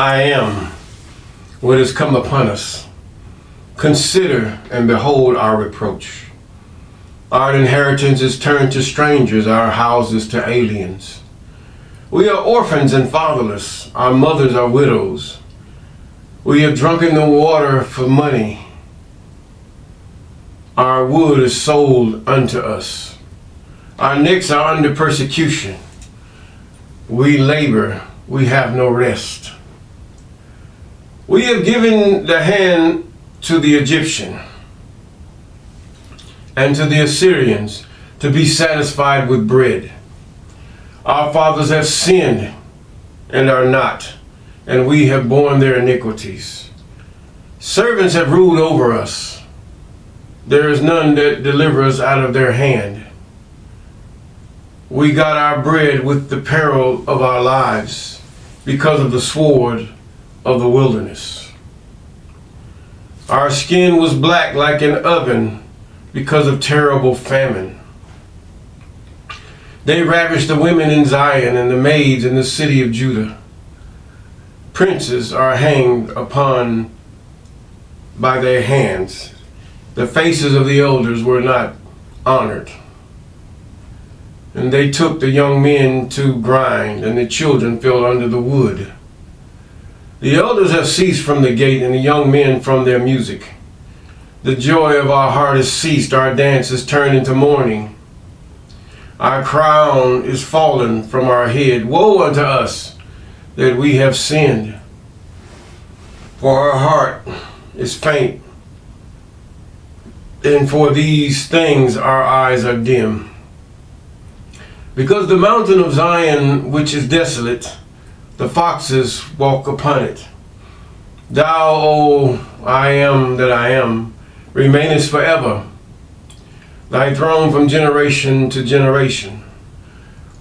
I am what has come upon us. Consider and behold our reproach. Our inheritance is turned to strangers, our houses to aliens. We are orphans and fatherless, our mothers are widows. We have drunken the water for money. Our wood is sold unto us. Our necks are under persecution. We labor, we have no rest. We have given the hand to the Egyptian and to the Assyrians to be satisfied with bread. Our fathers have sinned and are not, and we have borne their iniquities. Servants have ruled over us. There is none that deliver us out of their hand. We got our bread with the peril of our lives because of the sword of the wilderness. Our skin was black like an oven because of terrible famine. They ravished the women in Zion and the maids in the city of Judah. Princes are hanged upon by their hands. The faces of the elders were not honored. And they took the young men to grind, and the children fell under the wood. The elders have ceased from the gate, and the young men from their music. The joy of our heart has ceased, our dance is turned into mourning. Our crown is fallen from our head. Woe unto us that we have sinned, for our heart is faint, and for these things our eyes are dim. Because the mountain of Zion, which is desolate, the foxes walk upon it. Thou, O I am that I am, remainest forever, thy throne from generation to generation.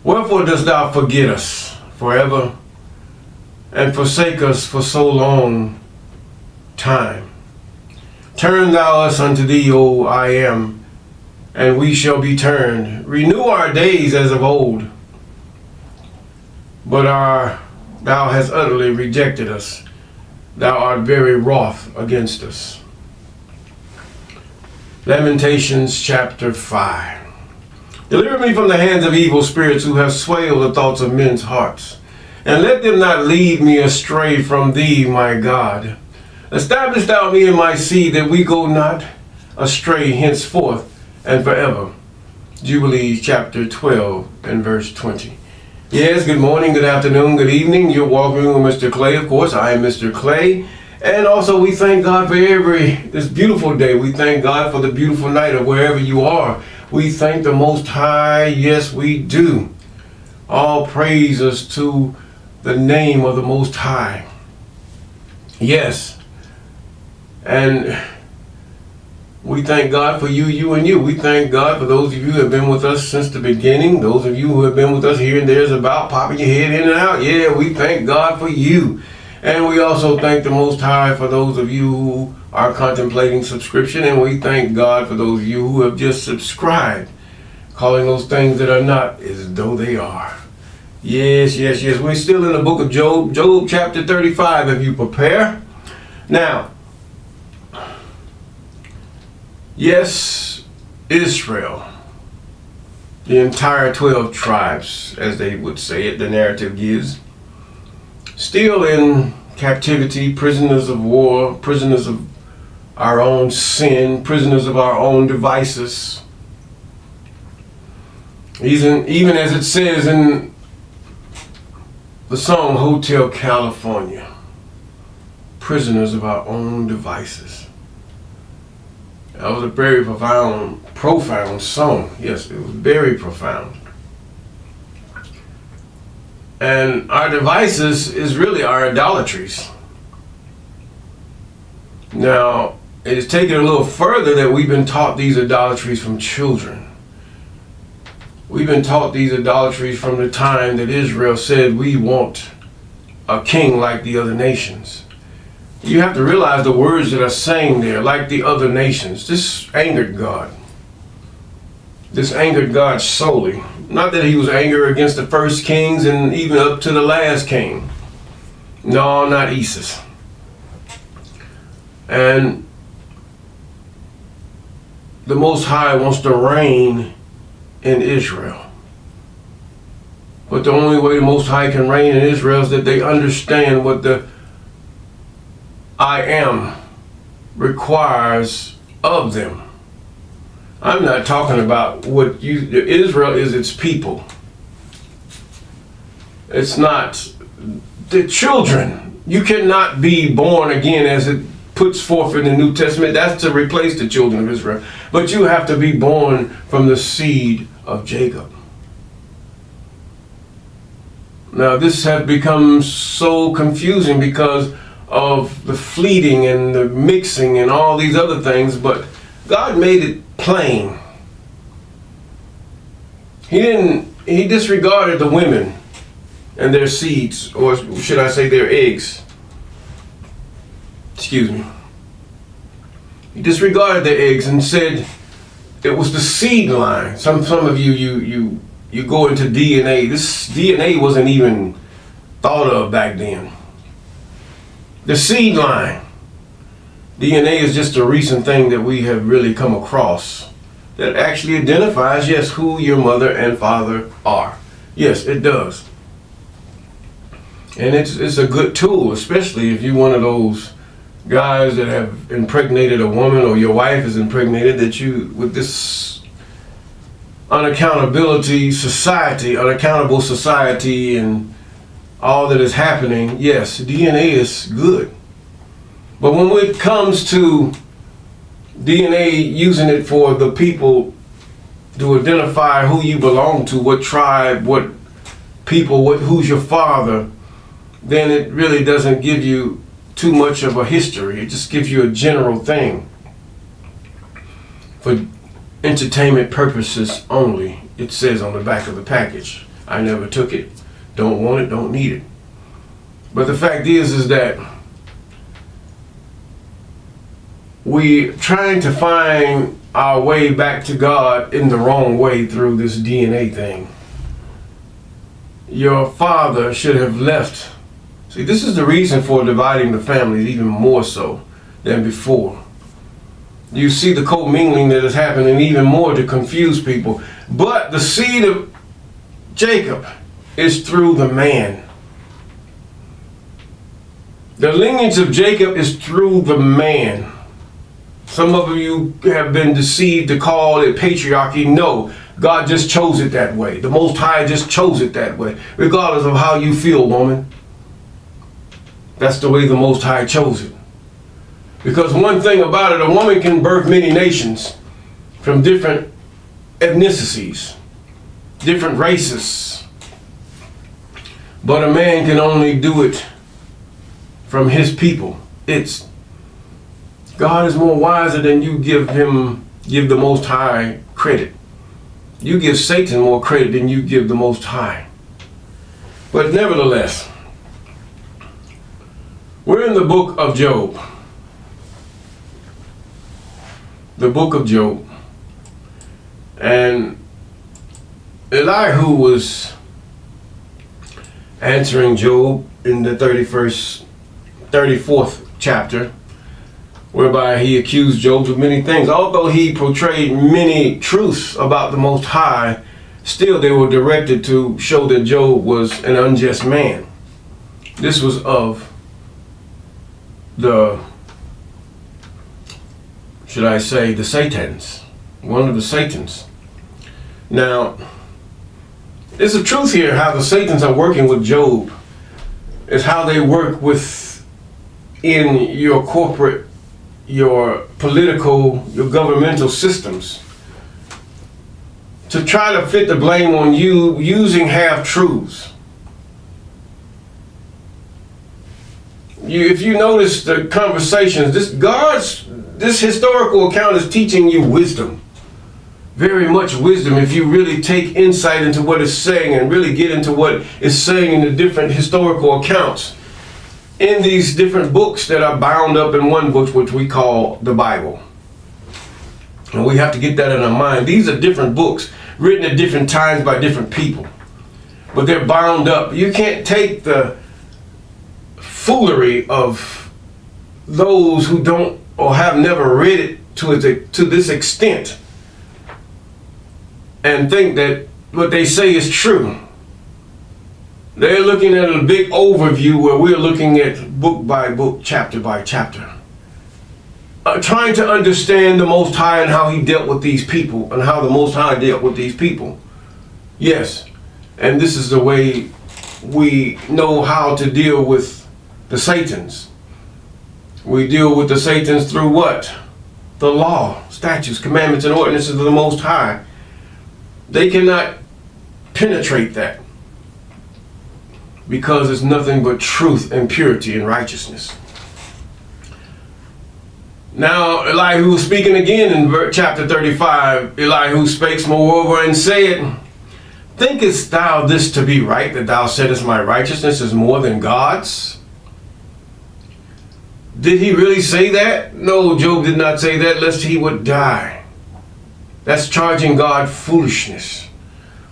Wherefore dost thou forget us forever, and forsake us for so long time? Turn thou us unto thee, O I am, and we shall be turned. Renew our days as of old. But thou hast utterly rejected us. Thou art very wroth against us. Lamentations chapter 5. Deliver me from the hands of evil spirits who have swayed the thoughts of men's hearts. And let them not lead me astray from thee, my God. Establish thou me in my seed, that we go not astray henceforth and forever. Jubilees chapter 12 and verse 20. Yes, good morning, good afternoon, good evening. You're walking with Mr. Clay, of course. I am Mr. Clay. And also we thank God for this beautiful day. We thank God for the beautiful night of wherever you are. We thank the Most High. Yes, we do. All praises to the name of the Most High. Yes. And we thank God for you and you. We thank God for those of you who have been with us since the beginning. Those of you who have been with us here and there's about popping your head in and out. Yeah, we thank God for you. And we also thank the Most High for those of you who are contemplating subscription. And we thank God for those of you who have just subscribed, calling those things that are not as though they are. Yes, yes, yes. We're still in the book of Job, Job chapter 35, if you prepare. Now, yes, Israel, the entire 12 tribes, as they would say it, the narrative gives, still in captivity, prisoners of war, prisoners of our own sin, prisoners of our own devices. Even as it says in the song Hotel California, prisoners of our own devices. That was a very profound song. Yes, it was very profound. And our devices is really our idolatries. Now, it is taken a little further that we've been taught these idolatries from children. We've been taught these idolatries from the time that Israel said, we want a king like the other nations. You have to realize the words that are saying there, like the other nations. This angered God. This angered God solely. Not that he was angry against the first kings and even up to the last king. No, not Isis. And the Most High wants to reign in Israel. But the only way the Most High can reign in Israel is that they understand what the I am requires of them. I'm not talking about what Israel is its people. It's not the children. You cannot be born again as it puts forth in the New Testament. That's to replace the children of Israel. But you have to be born from the seed of Jacob. Now this has become so confusing because of the fleeting and the mixing and all these other things, but God made it plain. He disregarded the women and their seeds, or should I say their eggs. Excuse me. He disregarded their eggs and said it was the seed line. Some of you go into DNA. This DNA wasn't even thought of back then. The seed line. DNA is just a recent thing that we have really come across that actually identifies, yes, who your mother and father are. Yes, it does. And it's a good tool, especially if you're one of those guys that have impregnated a woman, or your wife is impregnated, that you, with this unaccountable society and all that is happening, yes, DNA is good. But when it comes to DNA, using it for the people to identify who you belong to, what tribe, what people, who's your father, then it really doesn't give you too much of a history. It just gives you a general thing for entertainment purposes only. It says on the back of the package. I never took it, don't want it, don't need it. But the fact is that we're trying to find our way back to God in the wrong way through this DNA thing. Your father should have left. See, this is the reason for dividing the families even more so than before. You see the commingling that is happening even more to confuse people. But the seed of Jacob is through the man. The lineage of Jacob is through the man. Some of you have been deceived to call it patriarchy. No, God just chose it that way. The Most High just chose it that way. Regardless of how you feel, woman. That's the way the Most High chose it. Because one thing about it, a woman can birth many nations from different ethnicities, different races. But a man can only do it from his people. God is more wiser than you give the Most High credit. You give Satan more credit than you give the Most High. But nevertheless, we're in the book of Job. The book of Job. And Elihu was answering Job in the 34th chapter, whereby he accused Job of many things. Although he portrayed many truths about the Most High, still they were directed to show that Job was an unjust man. This was of the Satans, one of the Satans. Now, there's a truth here how the Satans are working with Job. It's how they work in your corporate, your political, your governmental systems to try to fit the blame on you using half-truths. If you notice the conversations, this historical account is teaching you wisdom. Very much wisdom if you really take insight into what it's saying and really get into what it's saying in the different historical accounts in these different books that are bound up in one book, which we call the Bible. And we have to get that in our mind. These are different books written at different times by different people, but they're bound up. You can't take the foolery of those who don't or have never read it to this extent and think that what they say is true. They're looking at a big overview where we're looking at book by book, chapter by chapter. Trying to understand the Most High and how he dealt with these people and how the Most High dealt with these people. Yes, and this is the way we know how to deal with the Satans. We deal with the Satans through what? The law, statutes, commandments, and ordinances of the Most High. They cannot penetrate that because it's nothing but truth and purity and righteousness. Now Elihu was speaking again in chapter 35. Elihu spake moreover and said, thinkest thou this to be right, that thou saidest my righteousness is more than God's? Did he really say that? No, Job did not say that, lest he would die. That's charging God foolishness.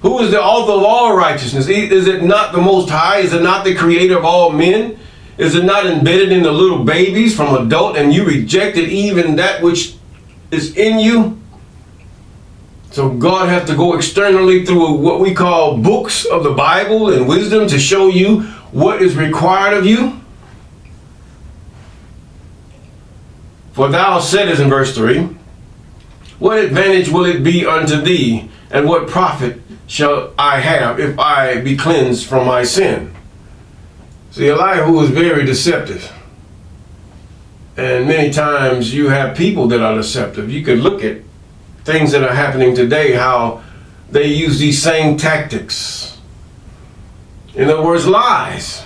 Who is the author of all righteousness? Is it not the Most High? Is it not the creator of all men? Is it not embedded in the little babies from adult, and you rejected even that which is in you? So God has to go externally through what we call books of the Bible and wisdom to show you what is required of you. For thou saidest in verse 3, what advantage will it be unto thee, and what profit shall I have if I be cleansed from my sin? See, Elihu was very deceptive. And many times you have people that are deceptive. You could look at things that are happening today, how they use these same tactics. In other words, lies.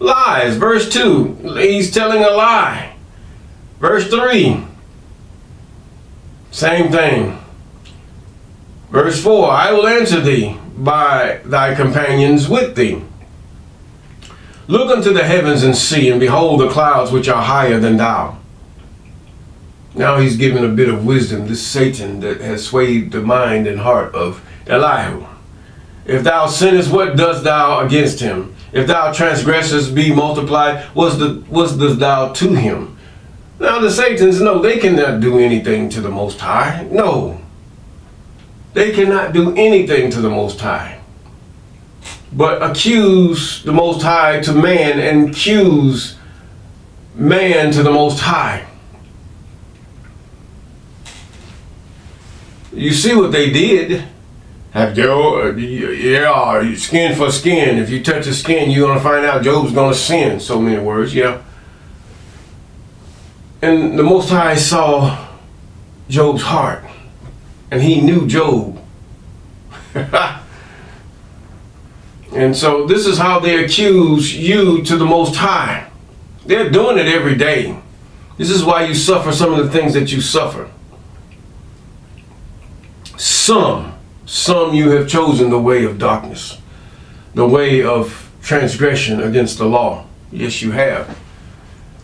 Lies. Verse 2, he's telling a lie. Verse 3, same thing. Verse 4, I will answer thee by thy companions with thee. Look unto the heavens and see, and behold the clouds which are higher than thou. Now he's giving a bit of wisdom, this Satan that has swayed the mind and heart of Elihu. If thou sinnest, what dost thou against him? If thou transgressest, be multiplied, what dost thou to him? Now the Satans, no, they cannot do anything to the Most High. No. They cannot do anything to the Most High, but accuse the Most High to man and accuse man to the Most High. You see what they did. Have Job, yeah, skin for skin. If you touch his skin, you're going to find out Job's going to sin. So many words, yeah. And the Most High saw Job's heart, and he knew Job. And so this is how they accuse you to the Most High. They're doing it every day. This is why you suffer some of the things that you suffer. Some you have chosen the way of darkness, the way of transgression against the law. Yes, you have.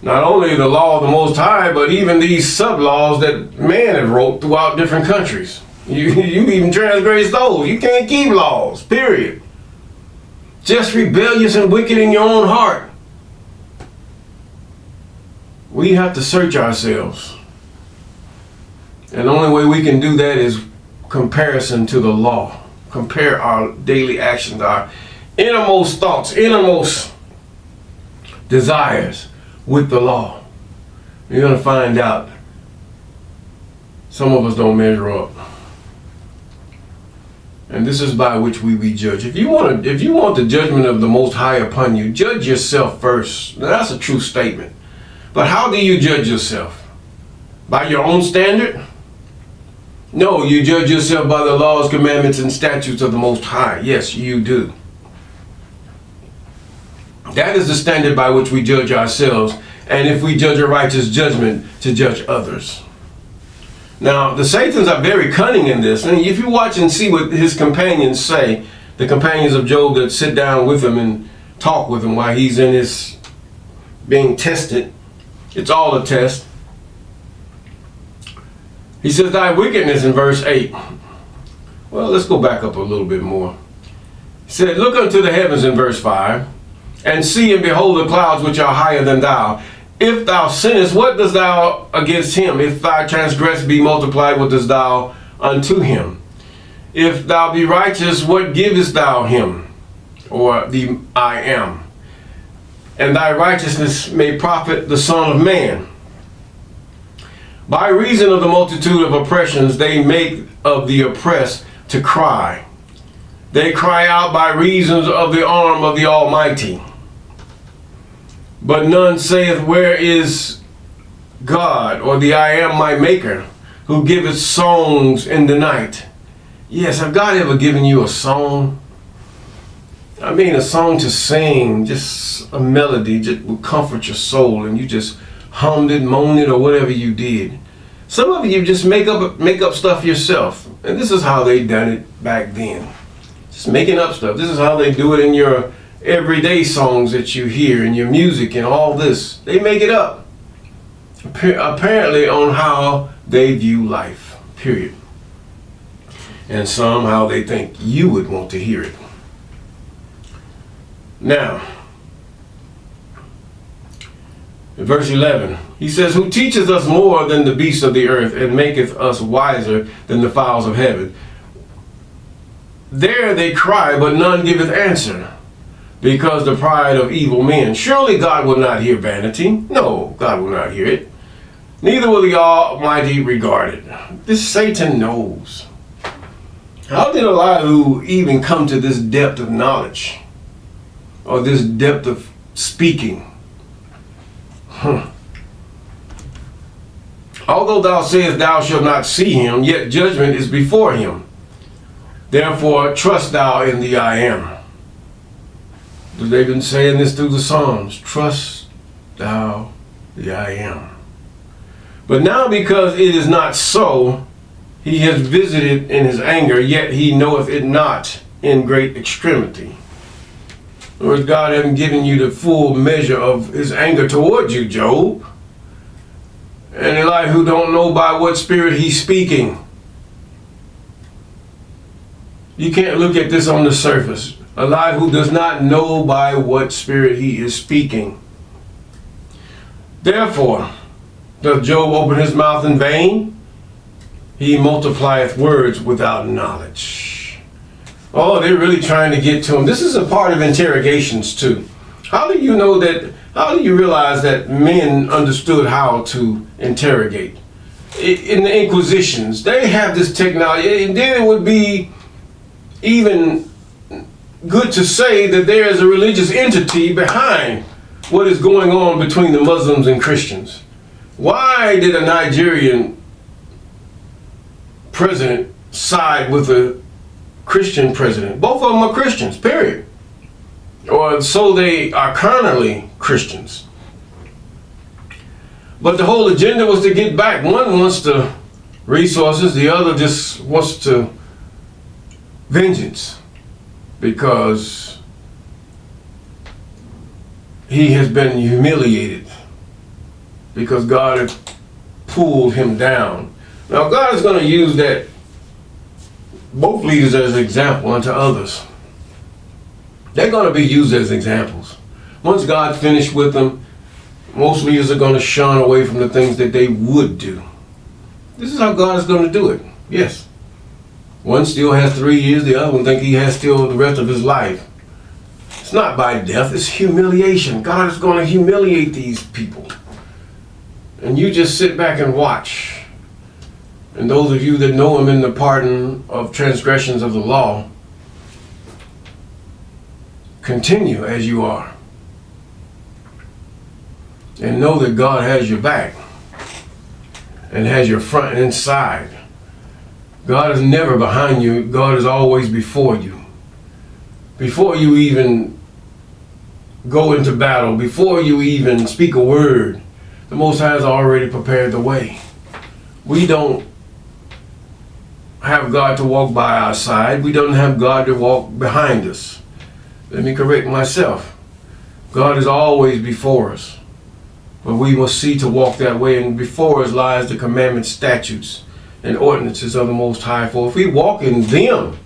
Not only the law of the Most High, but even these sub-laws that man have wrote throughout different countries. You even transgress those. You can't keep laws, period. Just rebellious and wicked in your own heart. We have to search ourselves. And the only way we can do that is comparison to the law. Compare our daily actions, our innermost thoughts, innermost desires with the law. You're going to find out some of us don't measure up. And this is by which we be judged. If you want the judgment of the Most High upon you, judge yourself first. Now, that's a true statement. But how do you judge yourself? By your own standard? No, you judge yourself by the laws, commandments, and statutes of the Most High. Yes, you do. That is the standard by which we judge ourselves, and if we judge a righteous judgment, to judge others. Now, the Satans are very cunning in this, and if you watch and see what his companions say, the companions of Job that sit down with him and talk with him while he's in his being tested, it's all a test. He says, thy wickedness in verse 8. Well, let's go back up a little bit more. He said, look unto the heavens in verse 5, And see and behold the clouds which are higher than thou. If thou sinnest, what dost thou against him? If thy transgression be multiplied, what dost thou unto him? If thou be righteous, what givest thou him? Or the I am. And thy righteousness may profit the Son of Man. By reason of the multitude of oppressions, they make of the oppressed to cry. They cry out by reasons of the arm of the Almighty. But none saith, where is God, or the I am my Maker, who giveth songs in the night? Yes, have God ever given you a song? I mean, a song to sing, just a melody that will comfort your soul, and you just hummed it, moaned it, or whatever you did. Some of you just make up stuff yourself, and this is how they done it back then. Just making up stuff. This is how they do it in your everyday songs that you hear, in your music, and all this. They make it up, apparently, on how they view life. Period. And somehow they think you would want to hear it. Now, in verse 11, he says, who teacheth us more than the beasts of the earth, and maketh us wiser than the fowls of heaven. There they cry, but none giveth answer, because the pride of evil men. Surely God will not hear vanity. No, God will not hear it. Neither will the Almighty regard it. This Satan knows. How did Elihu even come to this depth of knowledge? Or this depth of speaking? Although thou sayest thou shalt not see him, yet judgment is before him. Therefore trust thou in the I am. They've been saying this through the Psalms. Trust thou the I am. But now because it is not so, he has visited in his anger, yet he knoweth it not in great extremity. In other words, God hasn't given you the full measure of his anger towards you, Job. And Elihu don't know by what spirit he's speaking. You can't look at this on the surface. Elihu does not know by what spirit he is speaking. Therefore, does Job open his mouth in vain? He multiplieth words without knowledge. Oh, they're really trying to get to him. This is a part of interrogations too. How do you know that? How do you realize that men understood how to interrogate? In the Inquisitions, they have this technology, and then it would be even good to say that there is a religious entity behind what is going on between the Muslims and Christians. Why did a Nigerian president side with a Christian president? Both of them are Christians, period. Or so they are carnally Christians. But the whole agenda was to get back. One wants the resources, the other just wants to vengeance, because he has been humiliated, because God has pulled him down. Now God is going to use that, both leaders, as an example unto others. They're going to be used as examples. Once God finished with them, most leaders are going to shun away from the things that they would do. This is how God is going to do it. Yes. One still has 3 years, the other one think he has still the rest of his life. It's not by death, it's humiliation. God is going to humiliate these people. And you just sit back and watch. And those of you that know him in the pardon of transgressions of the law, continue as you are. And know that God has your back and has your front and side. God is never behind you. God is always before you. Before you even go into battle, before you even speak a word, the Most High has already prepared the way. We don't have God to walk by our side. We don't have God to walk behind us. Let me correct myself. God is always before us. But we must see to walk that way, and before us lies the commandments, statutes, and ordinances of the Most High. For if we walk in them,